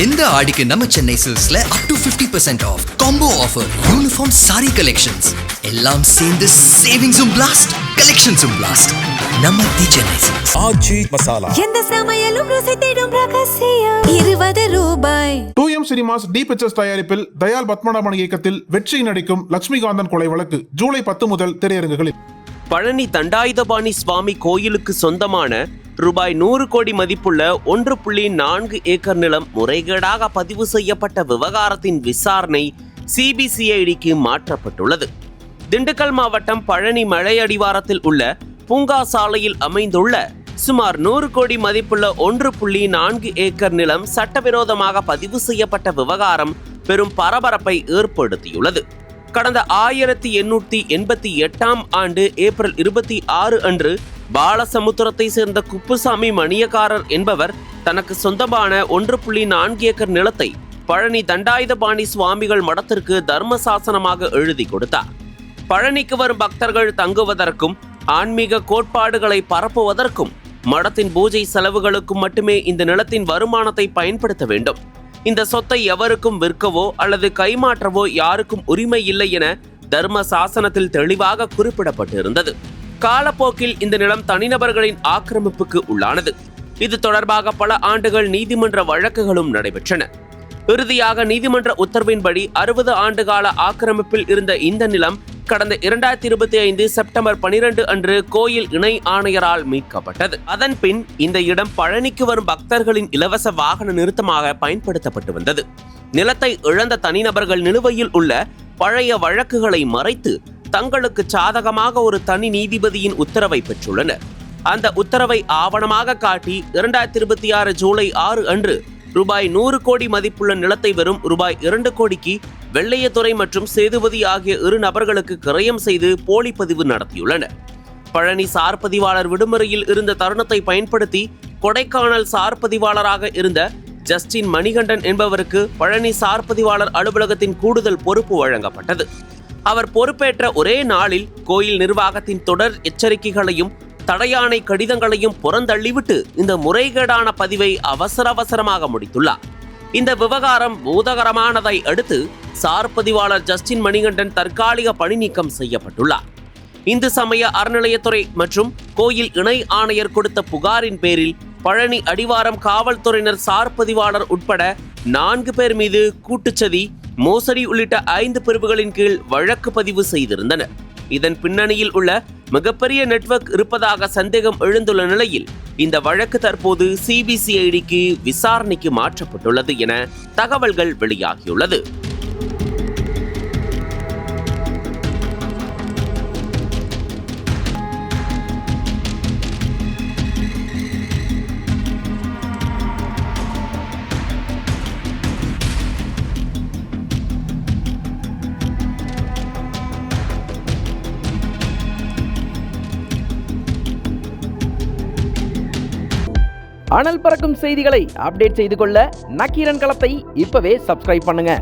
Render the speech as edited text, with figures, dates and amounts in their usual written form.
இந்த ஆடிக்கு நம்ம சென்னை சில்க்ஸ்ல up to 50% off combo offer, uniform sari collections எல்லாம் சேர்ந்து சேவிங்ஸும் பிளாஸ்ட், கலெக்ஷன்ஸும் பிளாஸ்ட். நம்ம தி சென்னை சில்க்ஸ். ஆச்சி மசாலா எந்த சமையலும் ருசி தேடும் ரகசியம் ₹20. 2M சினிமாஸ் டி பிக்சர்ஸ் தயாரிப்பில் தயால் பத்மநாபன் இயக்கத்தில் வெற்றி நடிக்கும் லட்சுமிகாந்தன் கொலை வழக்கு ஜூலை 10 முதல் திரையரங்குகளில். பழனி தண்டாயுதபாணி சுவாமி கோயிலுக்கு சொந்தமான ₹100 கோடி மதிப்புள்ள 1.4 ஏக்கர் நிலம் முறைகேடாக பதிவு செய்யப்பட்ட விவகாரத்தின் விசாரணை சிபிசிஐடிக்கு மாற்றப்பட்டுள்ளது. திண்டுக்கல் மாவட்டம் பழனி மலை அடிவாரத்தில் உள்ள பூங்கா சாலையில் அமைந்துள்ள சுமார் 100 கோடி மதிப்புள்ள 1.4 ஏக்கர் நிலம் சட்டவிரோதமாக பதிவு செய்யப்பட்ட விவகாரம் பெரும் பரபரப்பை ஏற்படுத்தியுள்ளது. கடந்த 1888ஆம் ஆண்டு ஏப்ரல் 26 அன்று பாலசமுத்திரத்தை சேர்ந்த குப்புசாமி மணியக்காரர் என்பவர் தனக்கு சொந்தமான 1.4 ஏக்கர் நிலத்தை பழனி தண்டாயுதபாணி சுவாமிகள் மடத்திற்கு தர்மசாசனமாக எழுதி கொடுத்தார். பழனிக்கு வரும் பக்தர்கள் தங்குவதற்கும் ஆன்மீக கோட்பாடுகளை பரப்புவதற்கும் மடத்தின் பூஜை செலவுகளுக்கும் மட்டுமே இந்த நிலத்தின் வருமானத்தை பயன்படுத்த வேண்டும். இந்த சொத்தை எவருக்கும் விற்கவோ அல்லது கைமாற்றவோ யாருக்கும் உரிமை இல்லை என தர்ம சாசனத்தில் தெளிவாக குறிப்பிடப்பட்டிருந்தது. காலப்போக்கில் இந்த நிலம் தனிநபர்களின் ஆக்கிரமிப்புக்கு உள்ளானது. இது தொடர்பாக பல ஆண்டுகள் நீதிமன்ற வழக்குகளும் நடைபெற்றன. இறுதியாக நீதிமன்ற உத்தரவின்படி 60 ஆண்டுகால ஆக்கிரமிப்பில் இருந்த இந்த நிலம் கடந்த 2025 செப்டம்பர் 12 அன்று கோயில் இணை ஆணையரால் மீட்கப்பட்டது. அதன் பின் இந்த இடம் பழனிக்கு வரும் பக்தர்களின் இலவச வாகன நிறுத்தமாக பயன்படுத்தப்பட்டு வந்தது. நிலத்தை இழந்த தனிநபர்கள் நிலுவையில் உள்ள பழைய வழக்குகளை மறைத்து தங்களுக்கு சாதகமாக ஒரு தனி நீதிபதியின் உத்தரவை பெற்றுள்ளனர். அந்த உத்தரவை ஆவணமாக காட்டி 2026 ஜூலை 6 அன்று ₹100 கோடி மதிப்புள்ள நிலத்தை வெறும் ₹2 கோடிக்கு வெள்ளையதுறை மற்றும் சேதுபதி ஆகிய 2 நபர்களுக்கு கிரயம் செய்து போலி பதிவு நடத்தியுள்ளனர். பழனி சார் பதிவாளர் விடுமுறையில் இருந்த தருணத்தை பயன்படுத்தி கொடைக்கானல் சார் பதிவாளராக இருந்த ஜஸ்டின் மணிகண்டன் என்பவருக்கு பழனி சார் பதிவாளர் அலுவலகத்தின் கூடுதல் பொறுப்பு வழங்கப்பட்டது. அவர் பொறுப்பேற்ற ஒரே நாளில் கோயில் நிர்வாகத்தின் தொடர் எச்சரிக்கைகளையும் தடையாணை கடிதங்களையும் புறந்தள்ளிவிட்டு இந்த முறைகேடான பதிவை அவசரமாக முடித்துள்ளார். இந்த விவகாரம் பூதகரமானதை அடுத்து சார் பதிவாளர் ஜஸ்டின் மணிகண்டன் தற்காலிக பணி நீக்கம் செய்யப்பட்டுள்ளார். இந்து சமய அறநிலையத்துறை மற்றும் கோயில் இணை ஆணையர் கொடுத்த புகாரின் பேரில் பழனி அடிவாரம் காவல்துறையினர் சார் பதிவாளர் உட்பட 4 பேர் மீது கூட்டுச்சதி, மோசடி உள்ளிட்ட 5 பிரிவுகளின் கீழ் வழக்கு பதிவு செய்திருந்தனர். இதன் பின்னணியில் உள்ள மிகப்பெரிய நெட்வொர்க் இருப்பதாக சந்தேகம் எழுந்துள்ள நிலையில் இந்த வழக்கு தற்போது சிபிசிஐடிக்கு விசாரணைக்கு மாற்றப்பட்டுள்ளது என தகவல்கள் வெளியாகியுள்ளது. அனல் பறக்கும் செய்திகளை அப்டேட் செய்து கொள்ள நக்கீரன் களத்தை இப்பவே சப்ஸ்கிரைப் பண்ணுங்க.